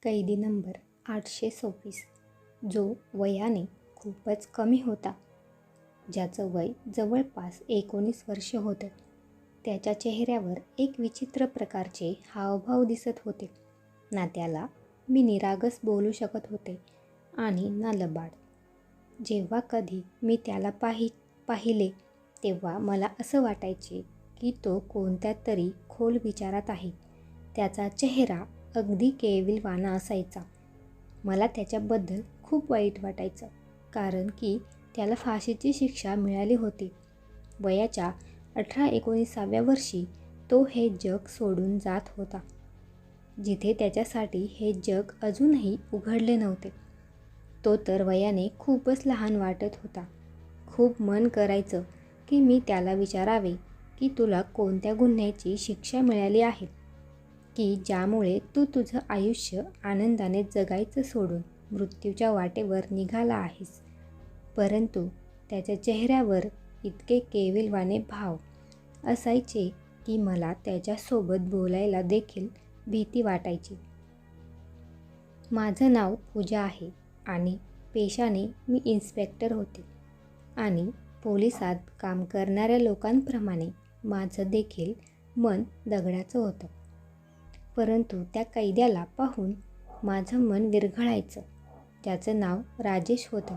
कैदी नंबर 826 जो वयाने खूपच कमी होता, ज्याचं वय जवळपास 19 वर्ष होतं. त्याच्या चेहऱ्यावर एक विचित्र प्रकारचे हावभाव दिसत होते. ना त्याला मी निरागस बोलू शकत होते आणि ना लबाड. जेव्हा कधी मी त्याला पाहिले तेव्हा मला असं वाटायचे की तो कोणत्या तरी खोल विचारात आहे. त्याचा चेहरा अगदी केविलवाणा असायचा. मला त्याच्याबद्दल खूप वाईट वाटायचं, कारण की त्याला फाशीची शिक्षा मिळाली होती. वयाच्या 18-19व्या वर्षी तो हे जग सोडून जात होता, जिथे त्याच्यासाठी हे जग अजूनही उघडले नव्हते. तो तर वयाने खूपच लहान वाटत होता. खूप मन करायचं की मी त्याला विचारावे की तुला कोणत्या गुन्ह्याची शिक्षा मिळाली आहे, की ज्यामुळे तू तुझं आयुष्य आनंदाने जगायचं सोडून मृत्यूच्या वाटेवर निघाला आहेस. परंतु त्याच्या चेहऱ्यावर इतके केविलवाणे भाव असायचे की मला त्याच्यासोबत बोलायला देखील भीती वाटायची. माझं नाव पूजा आहे आणि पेशाने मी इन्स्पेक्टर होते आणि पोलिसात काम करणाऱ्या लोकांप्रमाणे माझं देखील मन दगडाचं होतं. परंतु त्या कैद्याला पाहून माझं मन विरघळायचं, ज्याचं नाव राजेश होतं.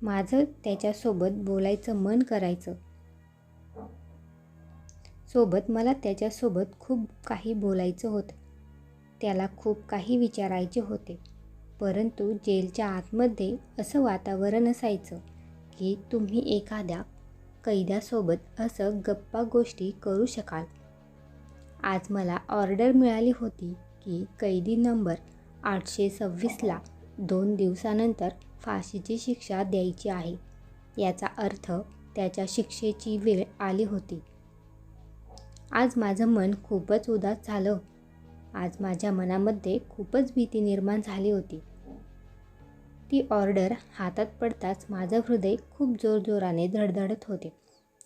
माझं त्याच्यासोबत बोलायचं मन करायचं. मला त्याच्यासोबत खूप काही बोलायचं होतं. त्याला खूप काही विचारायचे होते. परंतु जेलच्या आतमध्ये असं वातावरण असायचं की तुम्ही एखाद्या कैद्यासोबत असं गप्पा गोष्टी करू शकाल. आज मला ऑर्डर मिळाली होती की कैदी नंबर 826ला 2 दिवसानंतर फाशीची शिक्षा द्यायची आहे. याचा अर्थ त्याच्या शिक्षेची वेळ आली होती. आज माझं मन खूपच उदास झालं. आज माझ्या मनामध्ये खूपच भीती निर्माण झाली होती. ती ऑर्डर हातात पडताच माझं हृदय खूप जोरजोराने धडधडत होते,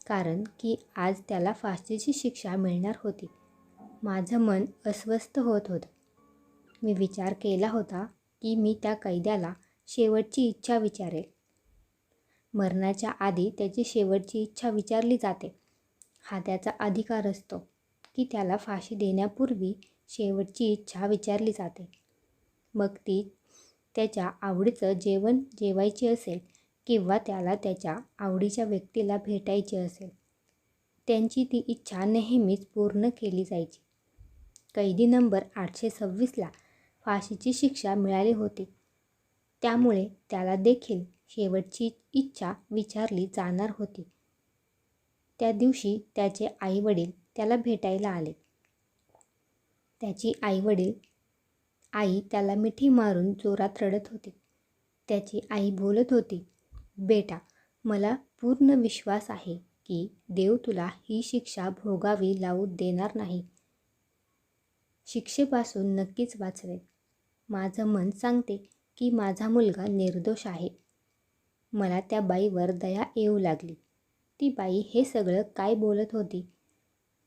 कारण की आज त्याला फाशीची शिक्षा मिळणार होती. माझं मन अस्वस्थ होत होतं. मी विचार केला होता की मी त्या कैद्याला शेवटची इच्छा विचारेल. मरणाच्या आधी त्याची शेवटची इच्छा विचारली जाते. हा त्याचा अधिकार असतो की त्याला फाशी देण्यापूर्वी शेवटची इच्छा विचारली जाते. मग ती त्याच्या आवडीचं जेवण जेवायची असेल किंवा त्याला त्याच्या आवडीच्या व्यक्तीला भेटायचे असेल, त्यांची ती इच्छा नेहमीच पूर्ण केली जायची. कैदी नंबर 826ला फाशीची शिक्षा मिळाली होती, त्यामुळे त्याला देखील शेवटची इच्छा विचारली जाणार होती. त्या दिवशी त्याचे आईवडील त्याला भेटायला आले. त्याची आई त्याला मिठी मारून जोरात रडत होती. त्याची आई बोलत होती, बेटा, मला पूर्ण विश्वास आहे की देव तुला ही शिक्षा भोगावी लावू देणार नाही. शिक्षेपासून नक्कीच वाचवेल. माझं मन सांगते की माझा मुलगा निर्दोष आहे. मला त्या बाईवर दया येऊ लागली. ती बाई हे सगळं काय बोलत होती,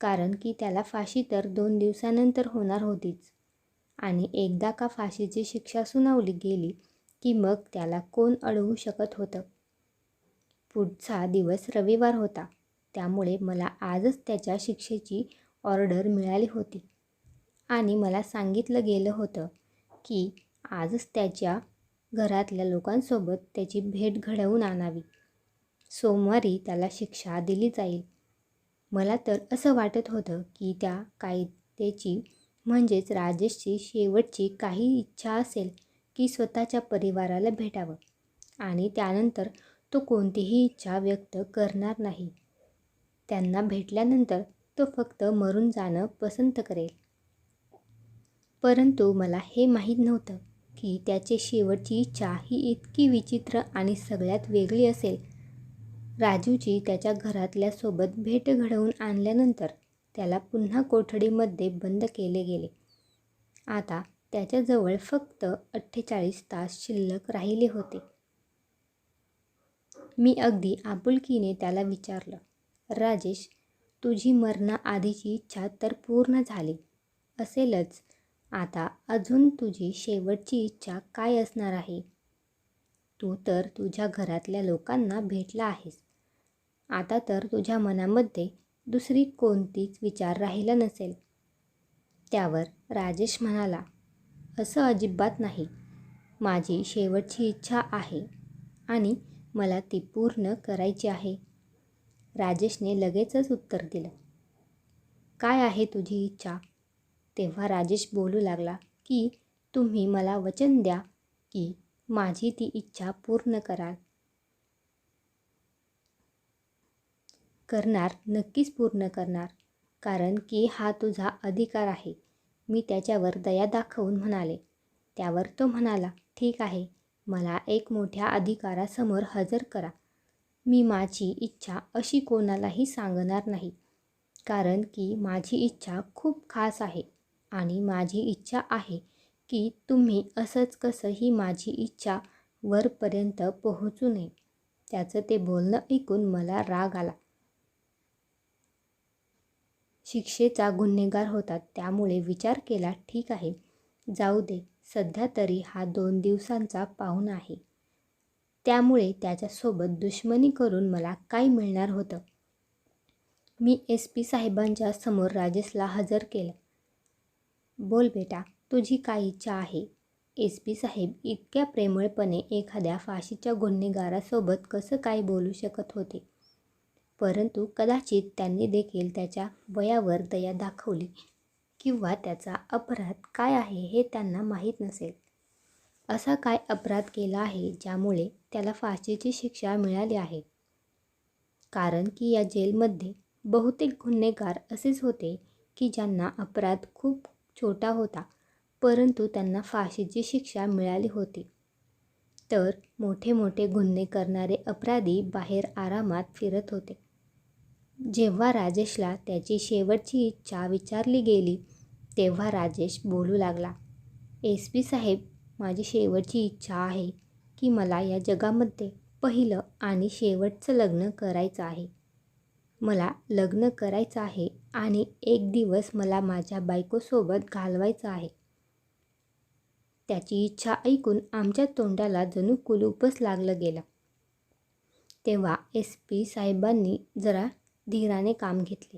कारण की त्याला फाशी तर 2 दिवसानंतर होणार होतीच, आणि एकदा का फाशीची शिक्षा सुनावली गेली की मग त्याला कोण अडवू शकत होतं. पुढचा दिवस रविवार होता, त्यामुळे मला आजच त्याच्या शिक्षेची ऑर्डर मिळाली होती आणि मला सांगितलं गेलं होतं की आजच त्याच्या घरातल्या लोकांसोबत त्याची भेट घडवून आणावी. सोमवारी त्याला शिक्षा दिली जाईल. मला तर असं वाटत होतं की त्या कैद्याची म्हणजेच राजेशची शेवटची काही इच्छा असेल की स्वतःच्या परिवाराला भेटावं आणि त्यानंतर तो कोणतीही इच्छा व्यक्त करणार नाही. त्यांना भेटल्यानंतर तो फक्त मरून जाणं पसंत करेल. परंतु मला हे माहीत नव्हतं की त्याची शेवटची इच्छा ही इतकी विचित्र आणि सगळ्यात वेगळी असेल. राजूची त्याच्या घरातल्यासोबत भेट घडवून आणल्यानंतर त्याला पुन्हा कोठडीमध्ये बंद केले गेले. आता त्याच्याजवळ फक्त 48 तास शिल्लक राहिले होते. मी अगदी आपुलकीने त्याला विचारलं, राजेश, तुझी मरणाआधीची इच्छा तर पूर्ण झाली असेलच, आता अजून तुझी शेवटची इच्छा काय असणार आहे? तू तर तुझ्या घरातल्या लोकांना भेटला आहेस. आता तर तुझ्या मनामध्ये दुसरी कोणतीच विचार राहिला नसेल. त्यावर राजेश म्हणाला, असं अजिबात नाही. माझी शेवटची इच्छा आहे आणि मला ती पूर्ण करायची आहे. राजेशने लगेचच उत्तर दिलं. काय आहे तुझी इच्छा? तेव्हा राजेश बोलू लागला की तुम्ही मला वचन द्या की माझी ती इच्छा पूर्ण कराल. करणार, नक्कीच पूर्ण करणार. कारण की हा तुझा अधिकार आहे. मी त्याच्यावर दया दाखवून म्हणाले. त्यावर तो म्हणाला, ठीक आहे, मला एक मोठ्या अधिकारासमोर हजर करा. मी माझी इच्छा अशी कोणालाही सांगणार नाही. कारण की माझी इच्छा खूप खास आहे आणि माझी इच्छा आहे की तुम्ही असंच कसंही माझी इच्छा वरपर्यंत पोहोचू नये. त्याचं ते बोलणं ऐकून मला राग आला. शिक्षेचा गुन्हेगार होता, त्यामुळे विचार केला, ठीक आहे, जाऊ दे, सध्या तरी हा 2 दिवसांचा पाहुणा आहे. त्यामुळे त्याच्यासोबत दुश्मनी करून मला काय मिळणार होतं? मी SP साहेबांच्या समोर राजेशला हजर केलं. बोल बेटा, तुझी काय इच्छा आहे? SP साहेब इतक्या प्रेमळपणे एखाद्या फाशीच्या गुन्हेगारासोबत कसं काय बोलू शकत होते? परंतु कदाचित त्यांनी देखील त्याच्या वयावर दया दाखवली किंवा त्याचा अपराध काय आहे हे त्यांना माहीत नसेल. असा काय अपराध केला आहे ज्यामुळे त्याला फाशीची शिक्षा मिळाली आहे? कारण की या जेलमध्ये बहुतेक गुन्हेगार असेच होते की ज्यांना अपराध खूप छोटा होता, परंतु त्यांना फाशीची शिक्षा मिळाली होती. तर मोठे मोठे गुन्हे करणारे अपराधी बाहेर आरामात फिरत होते. जेव्हा राजेशला त्याची शेवटची इच्छा विचारली गेली, तेव्हा राजेश बोलू लागला. SP साहेब, माझी शेवटची इच्छा आहे की मला या जगामध्ये पहिलं आणि शेवटचं लग्न करायचं आहे. मला लग्न करायचं आहे आणि एक दिवस मला माझ्या बायकोसोबत घालवायचं आहे. त्याची इच्छा ऐकून आमच्या तोंडाला जणू कुलूपच लागलं गेलं. तेव्हा SP साहेबांनी जरा धीराने काम घेतले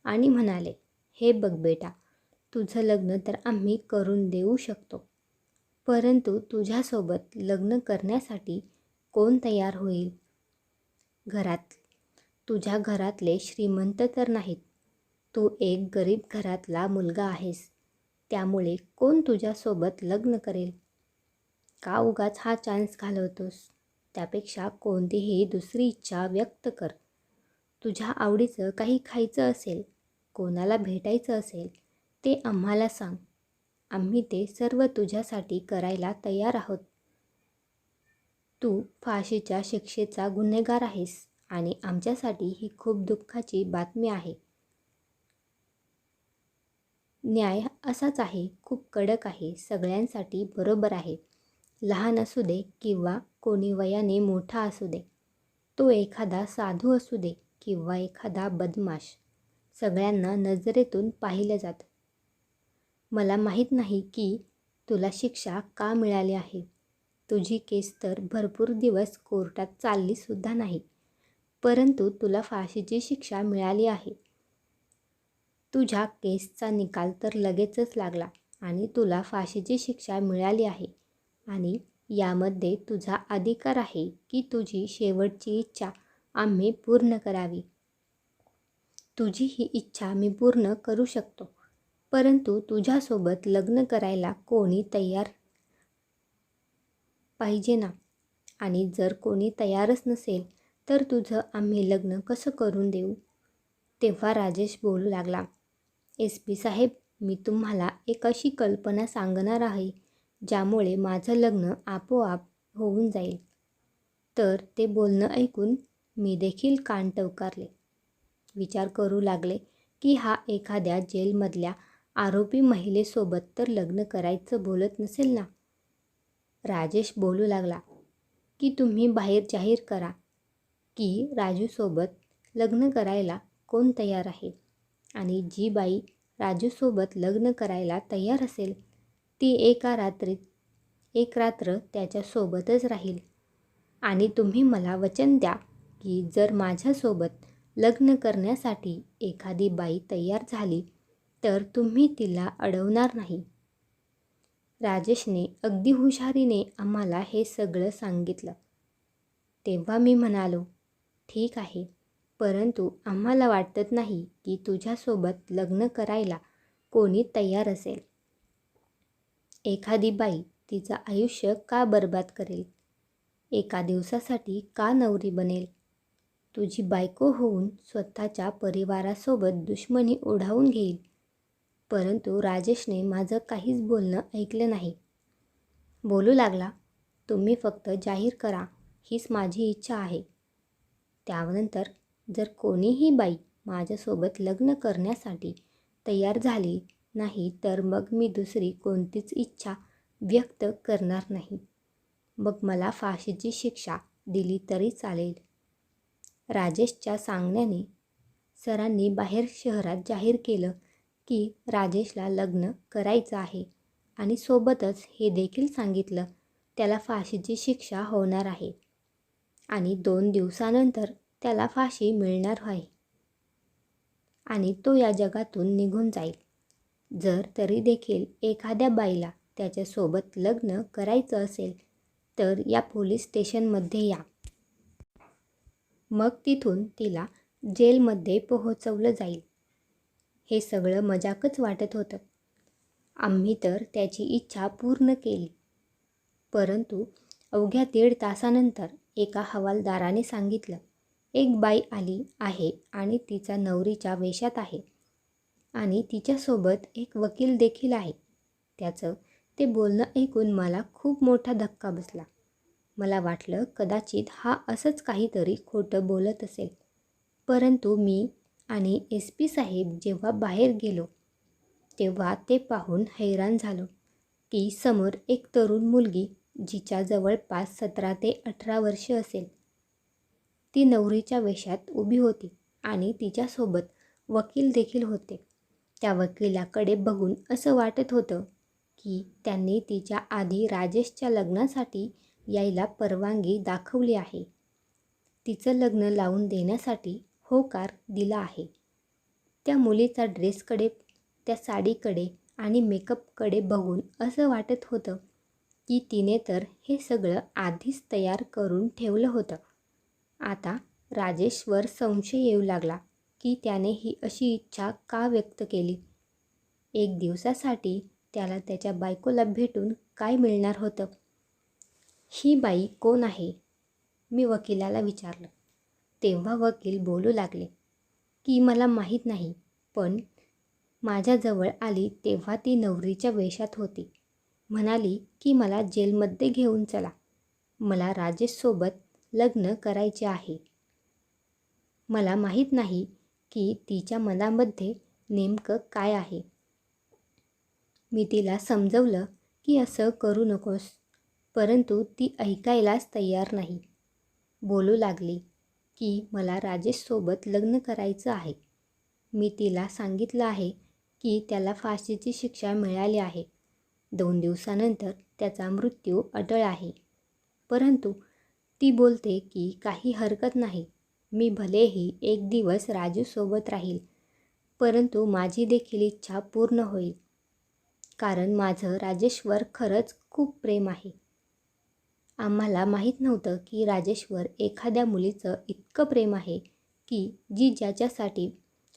आणि म्हणाले, हे बघ बेटा, तुझं लग्न तर आम्ही करून देऊ शकतो, परंतु तुझ्यासोबत लग्न करण्यासाठी कोण तयार होईल? तुझ्या घरातले श्रीमंत तर नाहीत. तू एक गरीब घरातला मुलगा आहेस. त्यामुळे कोण तुझ्यासोबत लग्न करेल? का उगाच हा चान्स घालवतोस? त्यापेक्षा कोणतीही दुसरी इच्छा व्यक्त कर. तुझ्या आवडीचं काही खायचं असेल, कोणाला भेटायचं असेल, ते आम्हाला सांग. आम्ही ते सर्व तुझ्यासाठी करायला तयार आहोत. तू फाशीच्या शिक्षेचा गुन्हेगार आहेस आणि आमच्यासाठी ही खूप दुःखाची बातमी आहे. न्याय असाच आहे, खूप कडक आहे, सगळ्यांसाठी बरोबर आहे. लहान असू दे किंवा कोणी वयाने मोठा असू दे, तो एखादा साधू असू दे किंवा एखादा बदमाश, सगळ्यांना नजरेतून पाहिलं जातं. मला माहीत नाही की तुला शिक्षा का मिळाली आहे. तुझी केस तर भरपूर दिवस कोर्टात चाललीसुद्धा नाही, परंतु तुला फाशीची शिक्षा मिळाली आहे. तुझ्या केसचा निकाल तर लगेचच लागला आणि तुला फाशीची शिक्षा मिळाली आहे आणि यामध्ये तुझा अधिकार आहे की तुझी शेवटची इच्छा आम्ही पूर्ण करावी. तुझी ही इच्छा मी पूर्ण करू शकतो, परंतु तुझ्यासोबत लग्न करायला कोणी तयार पाहिजे ना. आणि जर कोणी तयारच नसेल तर तुझं आम्ही लग्न कसं करून देऊ? तेव्हा राजेश बोलू लागला. SP साहेब, मी तुम्हाला एक अशी कल्पना सांगणार आहे ज्यामुळे माझं लग्न आपोआप होऊन जाईल. तर ते बोलणं ऐकून मी देखील कान टवकारले. विचार करू लागले की हा एखाद्या जेलमधल्या आरोपी महिलेसोबत तर लग्न करायचं बोलत नसेल ना. राजेश बोलू लागला की तुम्ही बाहेर जाहीर करा की राजूसोबत लग्न करायला कोण तयार आहे आणि जी बाई राजूसोबत लग्न करायला तयार असेल ती एक रात्र त्याच्यासोबतच राहील. आणि तुम्ही मला वचन द्या की जर माझ्यासोबत लग्न करण्यासाठी एखादी बाई तयार झाली तर तुम्ही तिला अडवणार नाही. राजेशने अगदी हुशारीने आम्हाला हे सगळं सांगितलं. तेव्हा मी म्हणालो, ठीक आहे, परंतु आम्हाला वाटत नाही की तुझ्यासोबत लग्न करायला कोणी तयार असेल. एखादी बाई तिचं आयुष्य का बर्बाद करेल? एका दिवसासाठी का नवरी बनेल? तुझी बायको होऊन स्वतःच्या परिवारासोबत दुश्मनी ओढावून घेईल. परंतु राजेशने माझं काहीच बोलणं ऐकलं नाही. बोलू लागला, तुम्ही फक्त जाहीर करा, हीच माझी इच्छा आहे. त्यानंतर जर कोणीही बाई माझ्यासोबत लग्न करण्यासाठी तयार झाली नाही तर मग मी दुसरी कोणतीच इच्छा व्यक्त करणार नाही. मग मला फाशीची शिक्षा दिली तरी चालेल. राजेशच्या सांगण्याने सरांनी बाहेर शहरात जाहीर केलं की राजेशला लग्न करायचं आहे आणि सोबतच हे देखील सांगितलं त्याला फाशीची शिक्षा होणार आहे आणि 2 दिवसानंतर त्याला फाशी मिळणार आहे आणि तो या जगातून निघून जाईल. जर तरी देखील एखाद्या बाईला त्याच्यासोबत लग्न करायचं असेल तर या पोलीस स्टेशनमध्ये या. मग तिथून तिला जेलमध्ये पोहोचवलं जाईल. हे सगळं मजाकच वाटत होतं. आम्ही तर त्याची इच्छा पूर्ण केली. परंतु अवघ्या 1.5 तासानंतर एका हवालदाराने सांगितलं, एक बाई आली आहे आणि तिचा नवरीच्या वेशात आहे आणि तिच्यासोबत एक वकील देखील आहे. त्याचं ते बोलणं ऐकून मला खूप मोठा धक्का बसला. मला वाटलं कदाचित हा असंच काहीतरी खोटं बोलत असेल. परंतु मी आणि SP साहेब जेव्हा बाहेर गेलो तेव्हा ते पाहून हैराण झालो की समोर एक तरुण मुलगी जिच्या जवळपास 17 ते 18 वर्ष असेल. ती नवरीच्या वेशात उभी होती आणि तिच्यासोबत वकील देखील होते. त्या वकिलाकडे बघून असं वाटत होतं की त्यांनी तिच्या आधी राजेशच्या लग्नासाठी यायला परवानगी दाखवली आहे. तिचं लग्न लावून देण्यासाठी होकार दिला आहे. त्या मुलीचा ड्रेसकडे, त्या साडीकडे आणि मेकअपकडे बघून असं वाटत होतं की तिने तर हे सगळं आधीच तयार करून ठेवलं होतं. आता राजेशवर संशय येऊ लागला की त्याने ही अशी इच्छा का व्यक्त केली. 1 दिवसासाठी त्याला त्याच्या बायकोला भेटून काय मिळणार होतं? ही बाई कोण आहे? मी वकिलाला विचारलं. तेव्हा वकील बोलू लागले की मला माहीत नाही, पण माझ्याजवळ आली तेव्हा ती नवरीच्या वेशात होती. म्हणाली की मला जेलमध्ये घेऊन चला. मला राजेशसोबत लग्न करायचे आहे. मला माहीत नाही की तिच्या मनामध्ये नेमकं काय आहे. मी तिला समजवलं की असं करू नकोस, परंतु ती ऐकायलाच तयार नाही. बोलू लागली की मला राजेशसोबत लग्न करायचं आहे. मी तिला सांगितलं आहे की त्याला फाशीची शिक्षा मिळाली आहे. 2 दिवसानंतर त्याचा मृत्यू अटळ आहे. परंतु ती बोलते की काही हरकत नाही, मी भलेही 1 दिवस राजूसोबत राहील, परंतु माझी देखील इच्छा पूर्ण होईल, कारण माझं राजेशवर खरंच खूप प्रेम आहे. आम्हाला माहीत नव्हतं की राजेशवर एखाद्या मुलीचं इतकं प्रेम आहे की जी ज्याच्यासाठी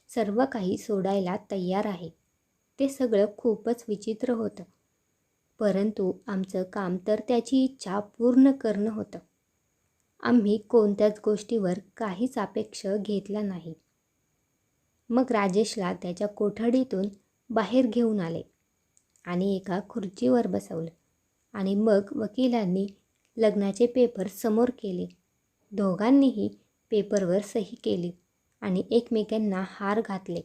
सर्व काही सोडायला तयार आहे. ते सगळं खूपच विचित्र होतं. परंतु आमचं काम तर त्याची इच्छा पूर्ण करणं होतं. आम्ही कोणत्याच गोष्टीवर काहीच अपेक्षा घेतल्या नाही. मग राजेशला त्याच्या कोठडीतून बाहेर घेऊन आले आणि एका खुर्चीवर बसवलं आणि मग वकिलांनी लग्नाचे पेपर समोर केले. दोघांनीही पेपरवर सही केली आणि एकमेकांना हार घातले.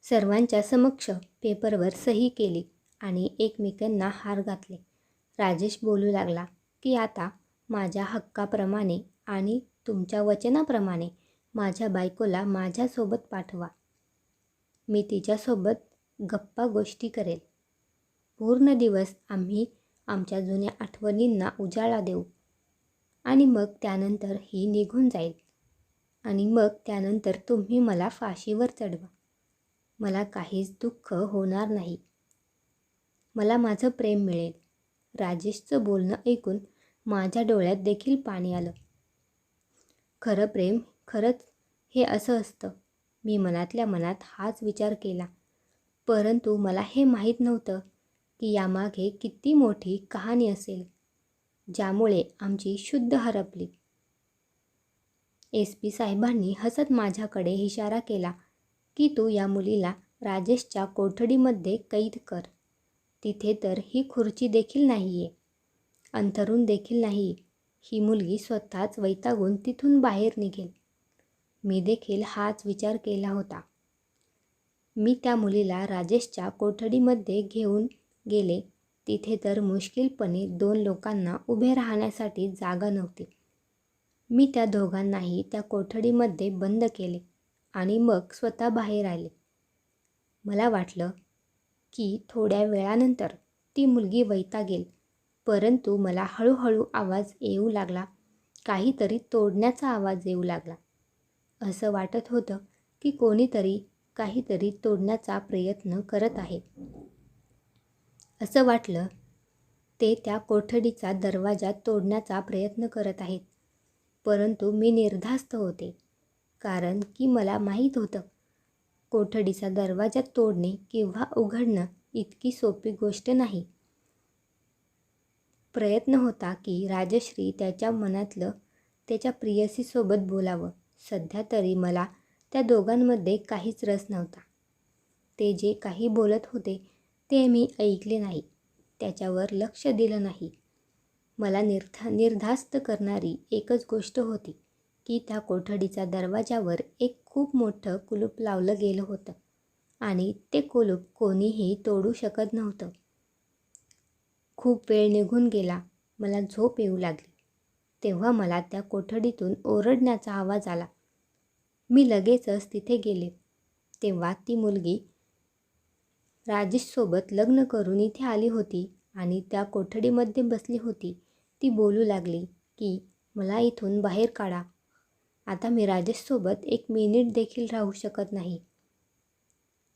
सर्वांच्या समक्ष पेपरवर सही केली आणि एकमेकांना हार घातले. राजेश बोलू लागला की आता माझ्या हक्काप्रमाणे आणि तुमच्या वचनाप्रमाणे माझ्या बायकोला माझ्यासोबत पाठवा. मी तिच्यासोबत गप्पा गोष्टी करेल. पूर्ण दिवस आम्ही आमच्या जुन्या आठवणींना उजाळा देऊ आणि मग त्यानंतर ही निघून जाईल आणि मग त्यानंतर तुम्ही मला फाशीवर चढवा. मला काहीच दुःख होणार नाही. मला माझं प्रेम मिळेल. राजेशचं बोलणं ऐकून माझ्या डोळ्यात देखील पाणी आलं. खरं प्रेम खरंच हे असं असतं. मी मनातल्या मनात हाच विचार केला. परंतु मला हे माहीत नव्हतं की यामागे किती मोठी कहाणी असेल, ज्यामुळे आमची शुद्ध हरपली. SP साहेबांनी हसत माझ्याकडे इशारा केला की तू या मुलीला राजेशच्या कोठडीमध्ये कैद कर. तिथे तर ही खुर्ची देखील नाही आहे, अंथरूण देखील नाही. ही मुलगी स्वतःच वैतागून तिथून बाहेर निघेल. मी देखील हाच विचार केला होता. मी त्या मुलीला राजेशच्या कोठडीमध्ये घेऊन गेले. तिथे तर मुश्किलपणे 2 लोकांना उभे राहण्यासाठी जागा नव्हती. मी त्या दोघांनाही त्या कोठडीमध्ये बंद केले आणि मग स्वतः बाहेर आले. मला वाटलं की थोड्या वेळानंतर ती मुलगी वैतागेल, परंतु मला हळूहळू आवाज येऊ लागला. काहीतरी तोडण्याचा आवाज येऊ लागला. असं वाटत होतं की कोणीतरी काहीतरी तोडण्याचा प्रयत्न करत आहे. असं वाटलं ते त्या कोठडीचा दरवाजा तोडण्याचा प्रयत्न करत आहेत. परंतु मी निर्धास्त होते, कारण की मला माहीत होतं कोठडीचा दरवाजा तोडणे किंवा उघडणं इतकी सोपी गोष्ट नाही. प्रयत्न होता की राजश्री त्याच्या मनातलं त्याच्या प्रेयसीसोबत बोलावं. सध्या तरी मला त्या दोघांमध्ये काहीच रस नव्हता. ते जे काही बोलत होते ते मी ऐकले नाही, त्याच्यावर लक्ष दिलं नाही. मला निर्धास्त करणारी एकच गोष्ट होती की त्या कोठडीच्या दरवाजावर एक खूप मोठं कुलूप लावलं गेलं होतं आणि ते कुलूप कोणीही तोडू शकत नव्हतं. खूप वेळ निघून गेला. मला झोप येऊ लागली. तेव्हा मला त्या कोठडीतून ओरडण्याचा आवाज आला. मी लगेचच तिथे गेले. तेव्हा ती मुलगी राजेशसोबत लग्न करून इथे आली होती आणि त्या कोठडीमध्ये बसली होती. ती बोलू लागली की मला इथून बाहेर काढा. आता मी राजेशसोबत 1 मिनिट देखील राहू शकत नाही.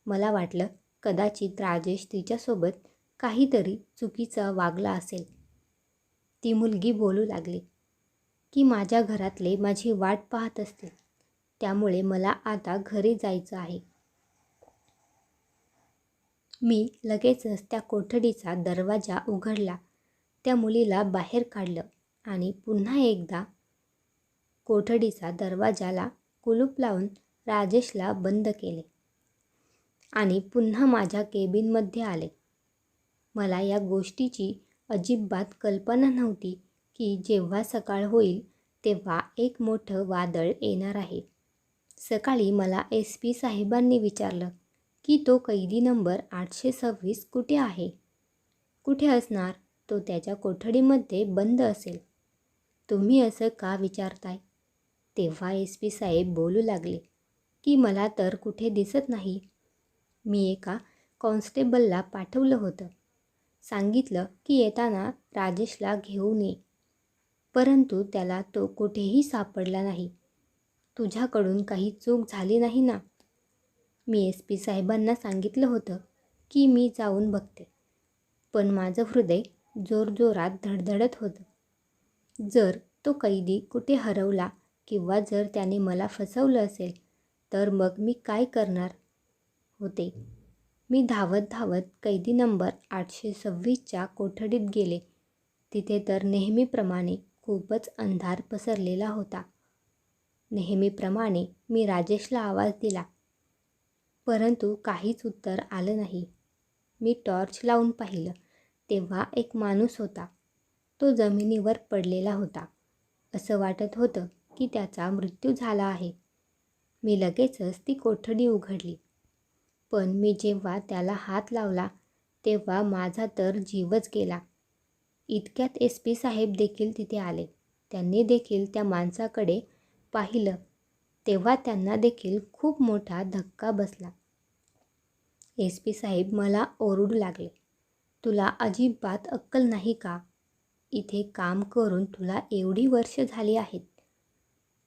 मला वाटलं कदाचित राजेश तिच्यासोबत काहीतरी चुकीचा वागला असेल. ती मुलगी बोलू लागली की माझ्या घरातले माझी वाट पाहत असतील, त्यामुळे मला आता घरी जायचं आहे. मी लगेचच त्या कोठडीचा दरवाजा उघडला, त्या मुलीला बाहेर काढलं आणि पुन्हा एकदा कोठडीचा दरवाजाला कुलूप लावून राजेशला बंद केले आणि पुन्हा माझ्या केबिनमध्ये आले. मला या गोष्टीची अजिबात कल्पना नव्हती की जेव्हा सकाळ होईल तेव्हा एक मोठं वादळ येणार आहे. सकाळी मला SP साहेबांनी विचारलं की तो कैदी नंबर 826 कुठे आहे? कुठे असणार? तो त्याच्या कोठडीमध्ये बंद असेल. तुम्ही असं का विचारताय? तेव्हा SP साहेब बोलू लागले की मला तर कुठे दिसत नाही. मी एका कॉन्स्टेबलला पाठवलं होतं. सांगितलं की येताना राजेशला घेऊन ये, परंतु त्याला तो कुठेही सापडला नाही. तुझ्याकडून काही चूक झाली नाही ना? मी SP साहेबांना सांगितलं होतं की मी जाऊन बघते, पण माझं हृदय जोरजोरात धडधडत होतं. जर तो कैदी कुठे हरवला किंवा जर त्याने मला फसवलं असेल तर मग मी काय करणार होते? मी धावत धावत कैदी नंबर 826च्या कोठडीत गेले. तिथे तर नेहमीप्रमाणे खूपच अंधार पसरलेला होता. नेहमीप्रमाणे मी राजेशला आवाज दिला, परंतु काहीच उत्तर आलं नाही. मी टॉर्च लावून पाहिलं तेव्हा एक माणूस होता. तो जमिनीवर पडलेला होता. असं वाटत होतं की त्याचा मृत्यू झाला आहे. मी लगेचच ती कोठडी उघडली, पण मी जेव्हा त्याला हात लावला तेव्हा माझा तर जीवच गेला. इतक्यात SP साहेब देखील तिथे आले. त्यांनी देखील त्या माणसाकडे पाहिलं तेव्हा त्यांना देखील खूप मोठा धक्का बसला. SP साहेब मला ओरडू लागले तुला अजिबात अक्कल नाही का? इथे काम करून तुला एवढी वर्ष झाली आहेत.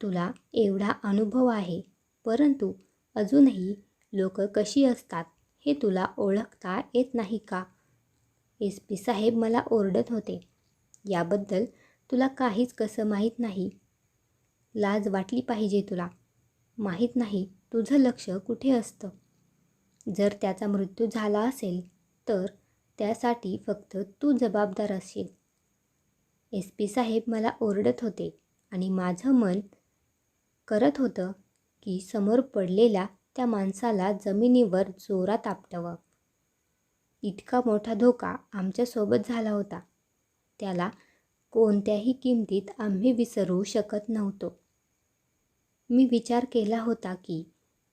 तुला एवढा अनुभव आहे, परंतु अजूनही लोक कशी असतात हे तुला ओळखता येत नाही का? SP साहेब मला ओरडत होते. याबद्दल तुला काहीच कसं माहीत नाही. लाज वाटली पाहिजे तुला. माहीत नाही तुझं लक्ष कुठे असतं. जर त्याचा मृत्यू झाला असेल तर त्यासाठी फक्त तू जबाबदार असशील. SP साहेब मला ओरडत होते आणि माझं मन करत होतं की समोर पडलेल्या त्या माणसाला जमिनीवर जोरात आपटावं. इतका मोठा धोका आमच्यासोबत झाला होता. त्याला कोणत्याही किमतीत आम्ही विसरू शकत नव्हतो. मी विचार केला होता की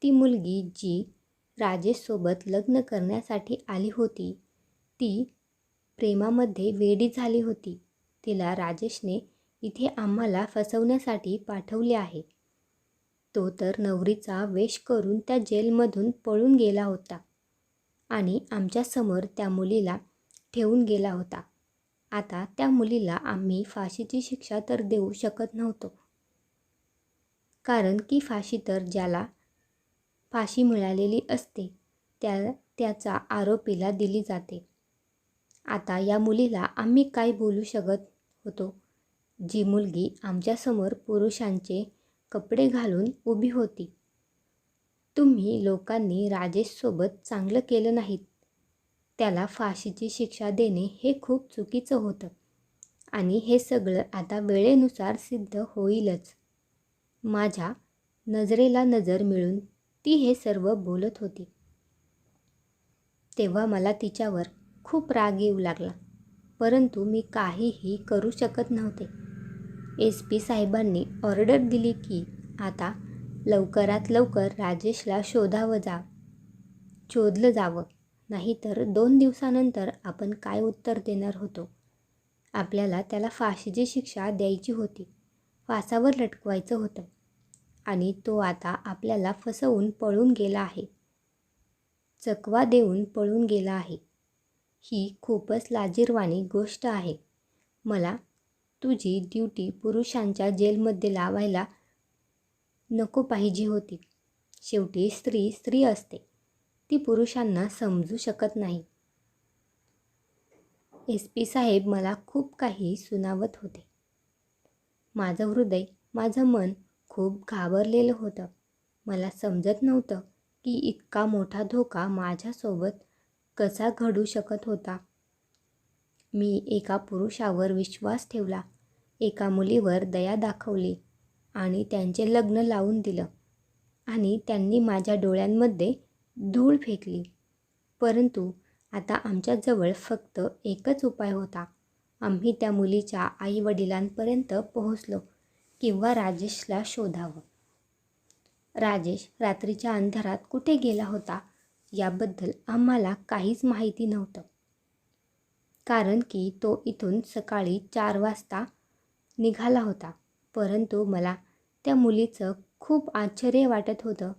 ती मुलगी जी राजेशसोबत लग्न करण्यासाठी आली होती, ती प्रेमामध्ये वेडी झाली होती. तिला राजेशने इथे आम्हाला फसवण्यासाठी पाठवले आहे. तो तर नवरीचा वेश करून त्या जेलमधून पळून गेला होता आणि आमच्यासमोर त्या मुलीला ठेवून गेला होता. आता त्या मुलीला आम्ही फाशीची शिक्षा तर देऊ शकत नव्हतो, कारण की फाशी तर ज्याला फाशी मिळालेली असते त्याचा आरोपीला दिली जाते. आता या मुलीला आम्ही काय बोलू शकत होतो? जी मुलगी आमच्यासमोर पुरुषांचे कपडे घालून उभी होती. तुम्ही लोकांनी राजेशसोबत चांगलं केलं नाहीत. त्याला फाशीची शिक्षा देणे हे खूप चुकीचं होतं आणि हे सगळं आता वेळेनुसार सिद्ध होईलच. माझ्या नजरेला नजर मिळून ती हे सर्व बोलत होती. तेव्हा मला तिच्यावर खूप राग येऊ लागला, परंतु मी काहीही करू शकत नव्हते. SP साहेबांनी ऑर्डर दिली की आता लवकरात लवकर राजेशला शोधलं जावं, नाहीतर 2 दिवसानंतर आपण काय उत्तर देणार होतो? आपल्याला त्याला फाशीची शिक्षा द्यायची होती, फासावर लटकवायचं होतं आणि तो आता आपल्याला फसवून पळून गेला आहे. चकवा देऊन पळून गेला आहे. ही खूपच लाजिरवाणी गोष्ट आहे. मला तुझी ड्युटी पुरुषांच्या जेलमध्ये लावायला नको पाहिजे होती. शेवटी स्त्री स्त्री असते, ती पुरुषांना समजू शकत नाही. SP साहेब मला खूप काही सुनावत होते. माझं हृदय, माझं मन खूप घाबरलेलं होतं. मला समजत नव्हतं की इतका मोठा धोका माझ्यासोबत कसा घडू शकत होता. मी एका पुरुषावर विश्वास ठेवला, एका मुलीवर दया दाखवली आणि त्यांचे लग्न लावून दिलं आणि त्यांनी माझ्या डोळ्यांमध्ये धूळ फेकली. परंतु आता आमच्याजवळ फक्त एकच उपाय होता. आम्ही त्या मुलीच्या आईवडिलांपर्यंत पोहोचलो किंवा राजेशला शोधावं. राजेश रात्रीच्या अंधारात कुठे गेला होता याबद्दल आम्हाला काहीच माहिती नव्हतं, कारण की तो इथून सकाळी 4 वाजता निघाला होता. परंतु मला त्या मुलीचं खूप आश्चर्य वाटत होतं.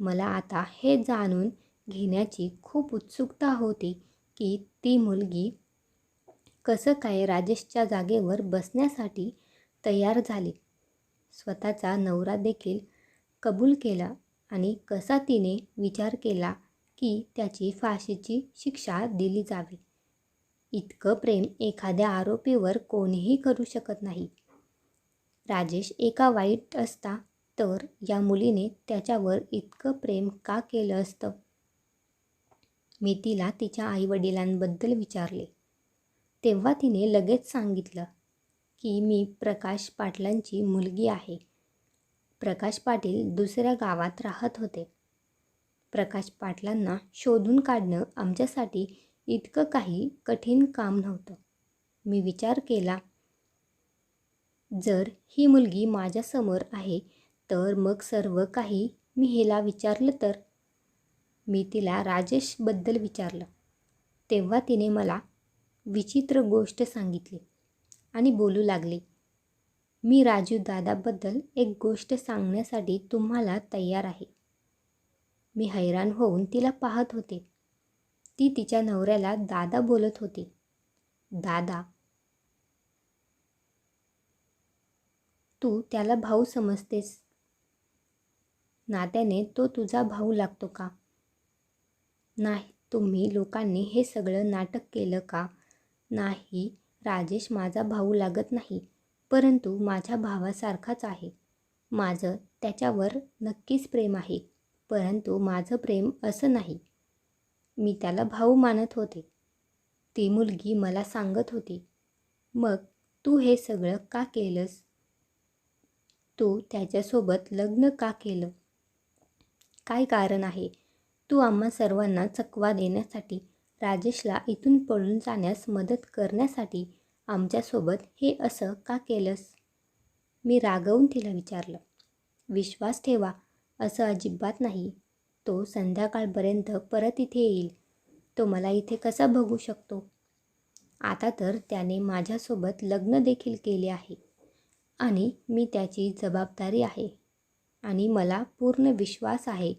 मला आता हे जाणून घेण्याची खूप उत्सुकता होती की ती मुलगी कसं काय राजेशच्या जागेवर बसण्यासाठी तयार झाली, स्वतःचा नवरा देखील कबूल केला आणि कसा तिने विचार केला की त्याची फाशीची शिक्षा दिली जावी. इतकं प्रेम एखाद्या आरोपीवर कोणीही करू शकत नाही. राजेश एका वाईट असता तर या मुलीने त्याच्यावर इतकं प्रेम का केलं असतं? मी तिला तिच्या आईवडिलांबद्दल विचारले. तेव्हा तिने लगेच सांगितलं की मी प्रकाश पाटलांची मुलगी आहे. प्रकाश पाटील दुसऱ्या गावात राहत होते. प्रकाश पाटलांना शोधून काढणं आमच्यासाठी इतकं काही कठीण काम नव्हतं. मी विचार केला, जर ही मुलगी माझ्यासमोर आहे तर मग सर्व काही मी हिला विचारलं तर? मी तिला राजेशबद्दल विचारलं. तेव्हा तिने मला विचित्र गोष्ट सांगितली आणि बोलू लागली, मी राजू दादाबद्दल एक गोष्ट सांगण्यासाठी तुम्हाला तयार आहे. मी हैराण होऊन तिला पाहत होते. ती तिच्या नवऱ्याला दादा बोलत होती. दादा, तू त्याला भाऊ समजतेस. नात्याने तो तुझा भाऊ लागतो का? नाही, तुम्ही लोकांनी हे सगळं नाटक केलं का? नाही, राजेश माझा भाऊ लागत नाही, परंतु माझ्या भावासारखाच आहे. माझं त्याच्यावर नक्कीच प्रेम आहे, परंतु माझं प्रेम असं नाही. मी त्याला भाऊ मानत होते. ती मुलगी मला सांगत होती, मग तू हे सगळं का केलंस? तू त्याच्यासोबत लग्न का केलं? काय कारण आहे? तू आम्हा सर्वांना चकवा देण्यासाठी, राजेशला इथून पळून जाण्यास मदत करण्यासाठी आमच्यासोबत हे असं का केलंस? मी रागावून तिला विचारलं. विश्वास ठेवा, असं अजिबात नाही. तो संध्याकाळपर्यंत परत इथे येईल. तो मला इथे कसा बघू शकतो? आता तर त्याने माझ्यासोबत लग्न देखील केले आहे आणि मी त्याची जबाबदारी आहे आणि मला पूर्ण विश्वास आहे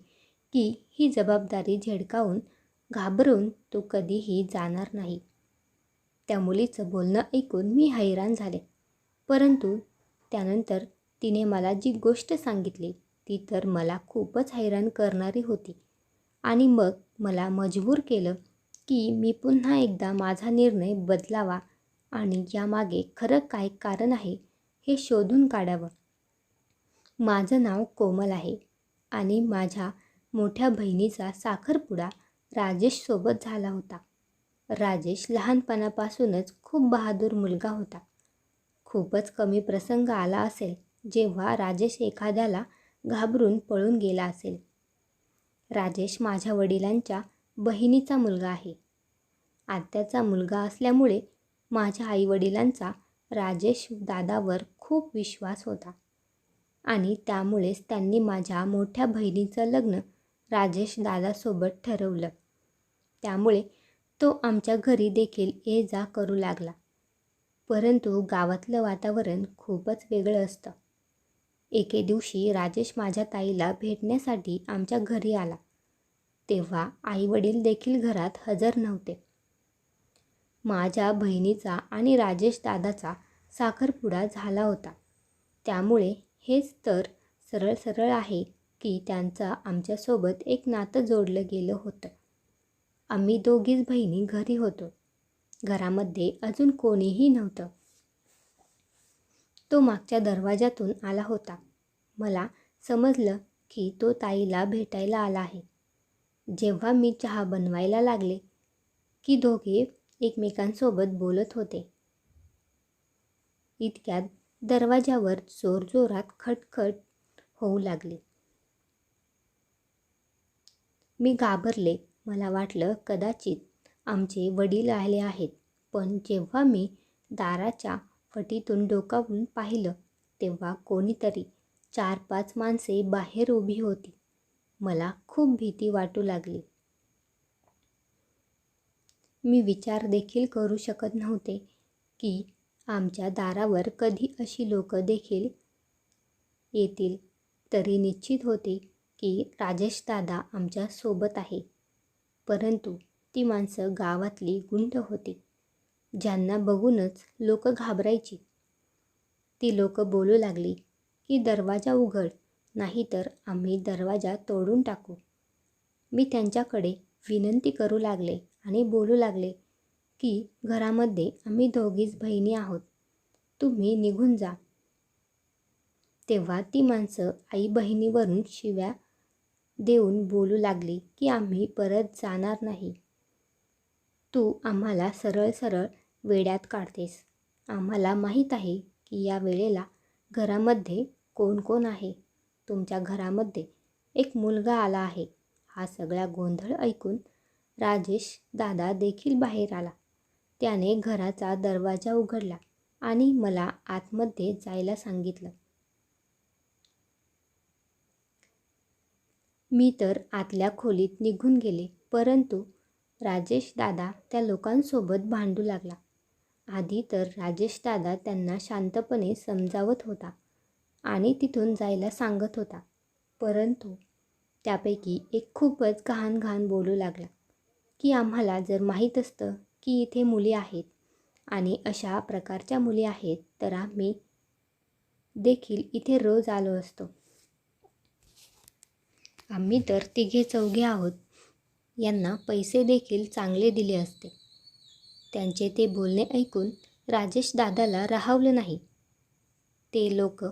की ही जबाबदारी झेडकावून घाबरून तो कधीही जाणार नाही. त्या मुलीचं बोलणं ऐकून मी हैराण झाले, परंतु त्यानंतर तिने मला जी गोष्ट सांगितली ती तर मला खूपच हैराण करणारी होती आणि मग मला मजबूर केलं की मी पुन्हा एकदा माझा निर्णय बदलावा आणि यामागे खरं काय कारण आहे हे शोधून काढावं. माझं नाव कोमल आहे आणि माझ्या मोठ्या बहिणीचा साखरपुडा राजेशसोबत झाला होता. राजेश लहानपणापासूनच खूप बहादूर मुलगा होता. खूपच कमी प्रसंग आला असेल जेव्हा राजेश एखाद्याला घाबरून पळून गेला असेल. राजेश माझ्या वडिलांच्या बहिणीचा मुलगा आहे. आत्याचा मुलगा असल्यामुळे माझ्या आईवडिलांचा राजेश दादावर खूप विश्वास होता आणि त्यामुळेच त्यांनी माझ्या मोठ्या बहिणीचं लग्न राजेश दादासोबत ठरवलं. त्यामुळे तो आमच्या घरी देखील ये जा करू लागला. परंतु गावातलं वातावरण खूपच वेगळं असतं. एके दिवशी राजेश माझ्या ताईला भेटण्यासाठी आमच्या घरी आला. तेव्हा आईवडील देखील घरात हजर नव्हते. माझ्या बहिणीचा आणि राजेश दादाचा साखरपुडा झाला होता. त्यामुळे हेच तर सरळ सरळ आहे की त्यांचं आमच्यासोबत एक नातं जोडलं गेलं होतं. आम्ही दोघीच बहिणी घरी होतो. घरामध्ये अजून कोणीही नव्हतं. तो मागच्या दरवाजातून आला होता. मला समजलं की तो ताईला भेटायला आला आहे. जेव्हा मी चहा बनवायला लागले की दोघे एकमेकांसोबत बोलत होते. इतक्यात दरवाजावर जोरजोरात खटखट होऊ लागली. मी घाबरले. मला वाटलं कदाचित आमचे वडील आले आहेत. पण जेव्हा मी दाराच्या फटीतून डोकावून पाहिलं तेव्हा कोणीतरी 4-5 माणसे बाहेर उभी होती. मला खूप भीती वाटू लागली. मी विचार देखील करू शकत नव्हते की आमच्या दारावर कधी अशी लोक देखील येतील. तरी निश्चित होते की राजेश दादा आमच्या सोबत आहे. परंतु ती माणसं गावातली गुंड होती, ज्यांना बघूनच लोक घाबरायची. ती लोक बोलू लागली की दरवाजा उघड, नाहीतर आम्ही दरवाजा तोडून टाकू. मी त्यांच्याकडे विनंती करू लागले आणि बोलू लागले की घरामध्ये आम्ही दोघीच बहिणी आहोत, तुम्ही निघून जा. तेव्हा ती माणसं आई बहिणीवरून शिव्या देऊन बोलू लागली की आम्ही परत जाणार नाही. तू आम्हाला सरळ सरळ वेड्यात काढतेस. आम्हाला माहीत आहे की या वेळेला घरामध्ये कोण कोण आहे. तुमच्या घरामध्ये एक मुलगा आला आहे. हा सगळा गोंधळ ऐकून राजेश दादा देखील बाहेर आला. त्याने घराचा दरवाजा उघडला आणि मला आतमध्ये जायला सांगितलं. मी तर आतल्या खोलीत निघून गेले, परंतु राजेश दादा त्या लोकांसोबत भांडू लागला. आधी तर राजेश दादा त्यांना शांतपणे समजावत होता आणि तिथून जायला सांगत होता, परंतु त्यापैकी एक खूपच घाण घाण बोलू लागला. की आम्हाला जर माहीत असतं की इथे मुली आहेत आणि अशा प्रकारच्या मुली आहेत तर आम्ही देखील इथे रोज आलो असतो. आम्ही तर तिघे चौघे आहोत. यांना पैसे देखील चांगले दिले असते. त्यांचे ते बोलणे ऐकून राजेश दादाला राहावलं नाही. ते लोक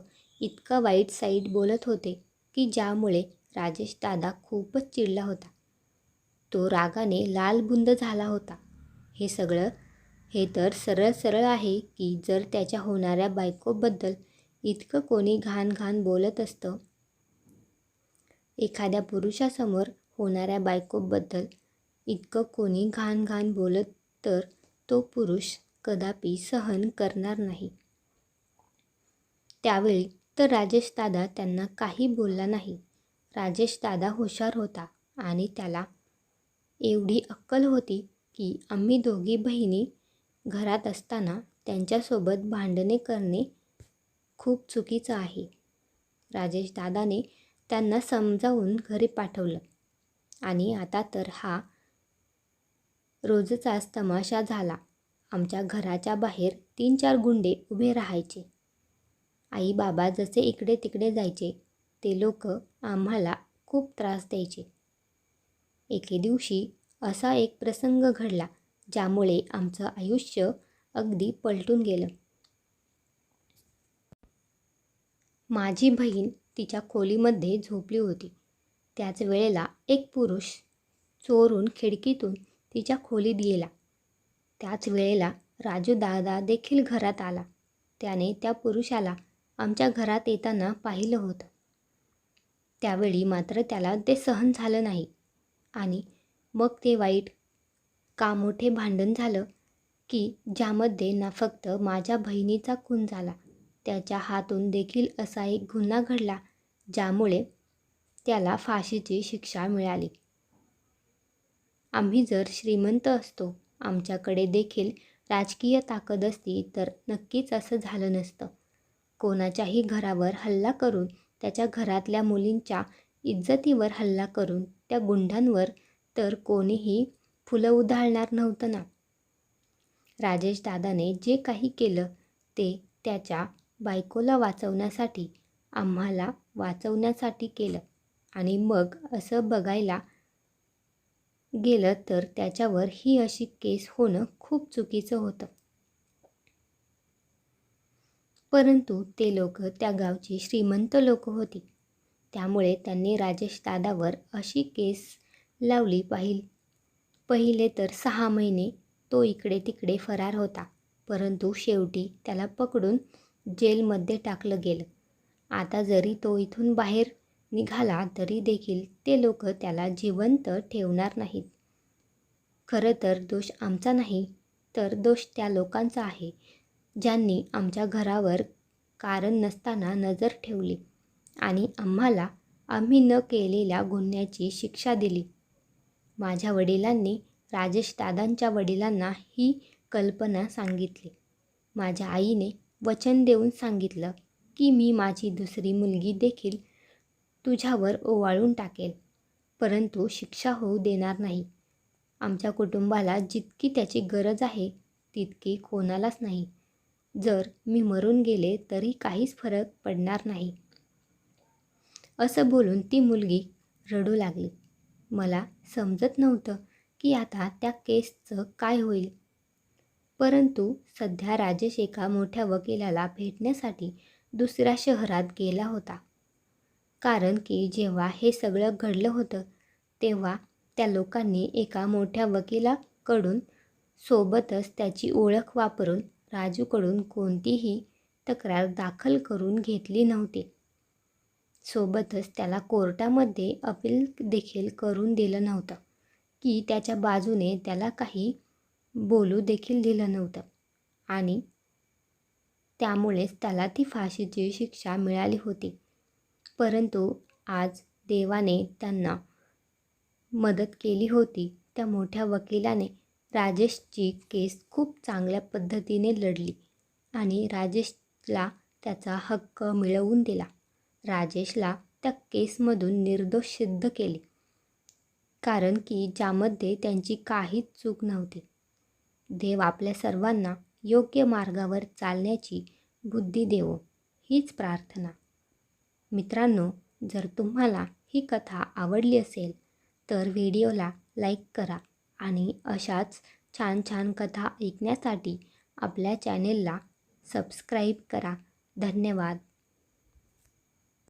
इतका वाईट साईड बोलत होते की ज्यामुळे राजेश दादा खूपच चिडला होता. तो रागाने लालबुंद झाला होता. हे तर सरळ सरळ आहे की जर त्याच्या होणाऱ्या बायकोबद्दल इतकं कोणी घाण घाण बोलत असतं, एखाद्या पुरुषासमोर होणाऱ्या बायकोबद्दल इतकं कोणी घाण घाण बोलत तर तो पुरुष कदापि सहन करणार नाही. त्यावेळी तर राजेश दादा त्यांना काही बोलला नाही. राजेश दादा हुशार होता आणि त्याला एवढी अक्कल होती की आम्ही दोघी बहिणी घरात असताना त्यांच्यासोबत भांडणे करणे खूप चुकीचं आहे. राजेश दादाने त्यांना समजावून घरी पाठवलं आणि आता तर हा रोजचाच तमाशा झाला. आमच्या घराच्या बाहेर 3-4 गुंडे उभे राहायचे. आई बाबा जसे इकडे तिकडे जायचे ते लोक आम्हाला खूप त्रास द्यायचे. एके दिवशी असा एक प्रसंग घडला ज्यामुळे आमचं आयुष्य अगदी पलटून गेलं. माझी बहीण तिच्या खोलीमध्ये झोपली होती. त्याच वेळेला एक पुरुष चोरून खिडकीतून तिच्या खोलीत गेला. त्याच वेळेला राजू दादा देखील घरात आला. त्याने त्या पुरुषाला आमच्या घरात येताना पाहिलं होतं. त्यावेळी मात्र त्याला ते सहन झालं नाही आणि मग ते वाईट का मोठे भांडण झालं की ज्यामध्ये ना फक्त माझ्या बहिणीचा खून झाला, त्याच्या हातून देखील असा एक गुन्हा घडला ज्यामुळे त्याला फाशीची शिक्षा मिळाली. आम्ही जर श्रीमंत असतो, आमच्याकडे देखील राजकीय ताकद असती तर नक्कीच असं झालं नसतं. कोणाच्याही घरावर हल्ला करून, त्याच्या घरातल्या मुलींच्या इज्जतीवर हल्ला करून त्या गुंडांवर तर कोणीही फुलं उधळणार नव्हतं ना. राजेश दादाने जे काही केलं ते त्याच्या बायकोला वाचवण्यासाठी, आम्हाला वाचवण्यासाठी केलं आणि मग असं बघायला गेलं तर त्याच्यावर ही अशी केस होणं खूप चुकीचं होतं. परंतु ते लोक त्या गावची श्रीमंत लोक होती. त्यामुळे त्यांनी राजेश दादावर अशी केस लावली. पहिले तर 6 महिने तो इकडे तिकडे फरार होता, परंतु शेवटी त्याला पकडून जेलमध्ये टाकलं गेलं. आता जरी तो इथून बाहेर निघाला तरी देखील ते लोक त्याला जिवंत ठेवणार नाहीत. खरं तर दोष आमचा नाही, तर दोष त्या लोकांचा आहे ज्यांनी आमच्या घरावर कारण नसताना नजर ठेवली आणि आम्हाला आम्ही न केलेल्या गुन्ह्याची शिक्षा दिली. माझ्या वडिलांनी राजेश दादांच्या वडिलांना ही कल्पना सांगितली. माझ्या आईने वचन देऊन सांगितलं की मी माझी दुसरी मुलगी देखील तुझ्यावर ओवाळून टाकेल, परंतु शिक्षा होऊ देणार नाही. आमच्या कुटुंबाला जितकी त्याची गरज आहे तितकी कोणालाच नाही. जर मी मरून गेले तरी काहीच फरक पडणार नाही. असं बोलून ती मुलगी रडू लागली. मला समजत नव्हतं की आता त्या केसचं काय होईल. परंतु सध्या राजेश एका मोठ्या वकिलाला भेटण्यासाठी दुसऱ्या शहरात गेला होता. कारण की जेव्हा हे सगळं घडलं होतं तेव्हा त्या लोकांनी एका मोठ्या वकिलाकडून सोबतच त्याची ओळख वापरून राजूकडून कोणतीही तक्रार दाखल करून घेतली नव्हती. सोबतच त्याला कोर्टामध्ये अपील देखील करून दिलं नव्हतं की त्याच्या बाजूने त्याला काही बोलू देखील दिलं नव्हतं आणि त्यामुळेच त्याला ती फाशीची शिक्षा मिळाली होती. परंतु आज देवाने त्यांना मदत केली होती. त्या मोठ्या वकिलाने राजेशची केस खूप चांगल्या पद्धतीने लढली आणि राजेशला त्याचा हक्क मिळवून दिला. राजेशला त्या केसमधून निर्दोष सिद्ध केले. कारण की ज्यामध्ये त्यांची काहीच चूक नव्हती. देव आपल्या सर्वांना योग्य मार्गावर चालण्याची बुद्धी देवो, हीच प्रार्थना. मित्रांनो, जर तुम्हाला ही कथा आवडली असेल तर व्हिडिओला लाईक करा आणि अशाच छान छान कथा ऐकण्यासाठी आपल्या चॅनेलला सबस्क्राईब करा. धन्यवाद.